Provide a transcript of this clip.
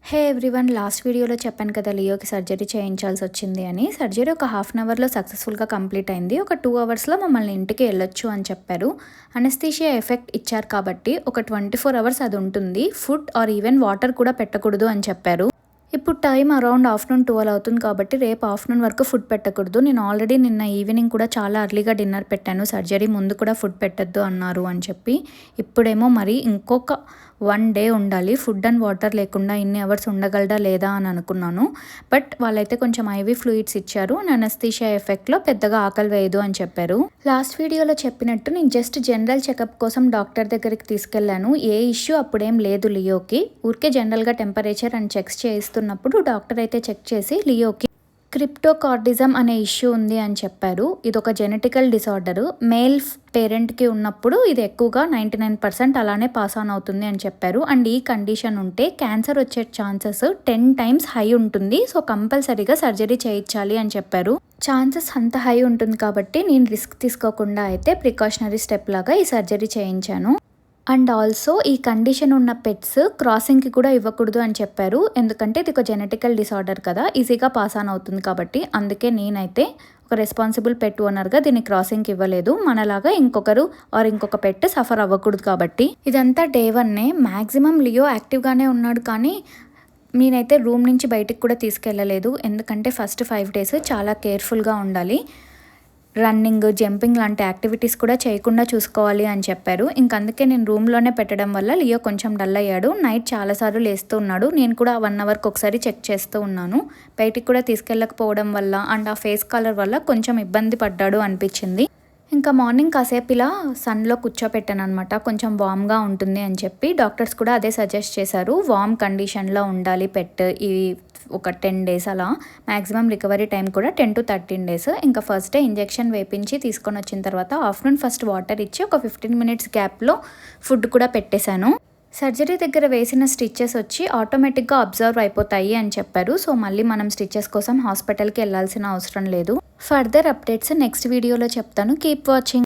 హే everyone, last వీడియోలో చెప్పాను కదా లియోకి సర్జరీ చేయించాల్సి వచ్చింది అని. సర్జరీ ఒక హాఫ్ అన్ అవర్లో సక్సెస్ఫుల్గా కంప్లీట్ అయింది. ఒక 2 అవర్స్లో మమ్మల్ని ఇంటికి వెళ్ళొచ్చు అని చెప్పారు. అనస్థీషియా ఎఫెక్ట్ ఇచ్చారు కాబట్టి ఒక 24 అవర్స్ అది ఉంటుంది. ఫుడ్ ఆర్ ఈవెన్ వాటర్ కూడా పెట్టకూడదు అని చెప్పారు. ఇప్పుడు టైం అరౌండ్ ఆఫ్టర్నూన్ 12 అవుతుంది కాబట్టి రేపు ఆఫ్టర్నూన్ వరకు ఫుడ్ పెట్టకూడదు. నేను ఆల్రెడీ నిన్న ఈవినింగ్ కూడా చాలా అర్లీగా డిన్నర్ పెట్టాను. సర్జరీ ముందు కూడా ఫుడ్ పెట్టద్దు అన్నారు అని చెప్పి. ఇప్పుడేమో మరి ఇంకొక 1 డే ఉండాలి. ఫుడ్ అండ్ వాటర్ లేకుండా ఇన్ని అవర్స్ ఉండగలడా లేదా అని అనుకున్నాను. బట్ వాళ్ళైతే కొంచెం ఐవీ ఫ్లూయిడ్స్ ఇచ్చారు. అనస్థీషియా ఎఫెక్ట్లో పెద్దగా ఆకలి వేయదు అని చెప్పారు. లాస్ట్ వీడియోలో చెప్పినట్టు నేను జస్ట్ జనరల్ చెకప్ కోసం డాక్టర్ దగ్గరికి తీసుకెళ్లాను. ఏ ఇష్యూ అప్పుడేం లేదు లియోకి. ఊరికే జనరల్గా టెంపరేచర్ అండ్ చెక్స్ చేయిస్తున్నప్పుడు డాక్టర్ అయితే చెక్ చేసి లియోకి క్రిప్టోకార్డిజం అనే ఇష్యూ ఉంది అని చెప్పారు. ఇది ఒక జెనెటికల్ డిసార్డర్. మేల్ పేరెంట్కి ఉన్నప్పుడు ఇది ఎక్కువగా 99% అలానే పాస్ ఆన్ అవుతుంది అని చెప్పారు. అండ్ ఈ కండిషన్ ఉంటే క్యాన్సర్ వచ్చే ఛాన్సెస్ 10 times హై ఉంటుంది. సో కంపల్సరీగా సర్జరీ చేయించాలి అని చెప్పారు. ఛాన్సెస్ అంత హై ఉంటుంది కాబట్టి నేను రిస్క్ తీసుకోకుండా అయితే ప్రికాషనరీ స్టెప్ లాగా ఈ సర్జరీ చేయించాను. అండ్ ఆల్సో ఈ కండిషన్ ఉన్న పెట్స్ క్రాసింగ్కి కూడా ఇవ్వకూడదు అని చెప్పారు. ఎందుకంటే ఇది ఒక జెనెటికల్ డిసార్డర్ కదా, ఈజీగా పాస్ ఆన్ అవుతుంది కాబట్టి. అందుకే నేనైతే ఒక రెస్పాన్సిబుల్ పెట్ ఓనర్గా దీన్ని క్రాసింగ్కి ఇవ్వలేదు. మనలాగా ఇంకొక పెట్ సఫర్ అవ్వకూడదు కాబట్టి. ఇదంతా డే 1. మ్యాక్సిమం లియో యాక్టివ్గానే ఉన్నాడు, కానీ నేనైతే రూమ్ నుంచి బయటికి కూడా తీసుకెళ్ళలేదు. ఎందుకంటే ఫస్ట్ 5 days చాలా కేర్ఫుల్గా ఉండాలి. రన్నింగ్, జంపింగ్ లాంటి యాక్టివిటీస్ కూడా చేయకుండా చూసుకోవాలి అని చెప్పారు. అందుకే నేను రూమ్లోనే పెట్టడం వల్ల లియో కొంచెం డల్ అయ్యాడు. నైట్ చాలాసార్లు లేస్తూ ఉన్నాడు. నేను కూడా 1 అవర్కి ఒకసారి చెక్ చేస్తూ ఉన్నాను. బయటికి కూడా తీసుకెళ్ళకపోవడం వల్ల అండ్ ఆ ఫేస్ కలర్ వల్ల కొంచెం ఇబ్బంది పడ్డాడు అనిపించింది. మార్నింగ్ కాసేపు ఇలా సన్లో కూర్చోపెట్టాను అనమాట. కొంచెం వామ్గా ఉంటుంది అని చెప్పి డాక్టర్స్ కూడా అదే సజెస్ట్ చేశారు. వామ్ కండిషన్లో ఉండాలి పెట్ ఈ ఒక 10 days అలా. మ్యాక్సిమం రికవరీ టైం కూడా 10 to 13 days. First day injection వేపించి తీసుకొని వచ్చిన తర్వాత ఆఫ్టర్నూన్ ఫస్ట్ వాటర్ ఇచ్చి ఒక 15 minutes గ్యాప్లో ఫుడ్ కూడా పెట్టేశాను. సర్జరీ దగ్గర వేసిన స్టిచెస్ వచ్చి ఆటోమేటిక్గా అబ్జర్వ్ అయిపోతాయి అని చెప్పారు. సో మళ్ళీ మనం స్టిచెస్ కోసం హాస్పిటల్కి వెళ్ళాల్సిన అవసరం లేదు. ఫర్దర్ అప్డేట్స్ నెక్స్ట్ వీడియోలో చెప్తాను. Keep watching.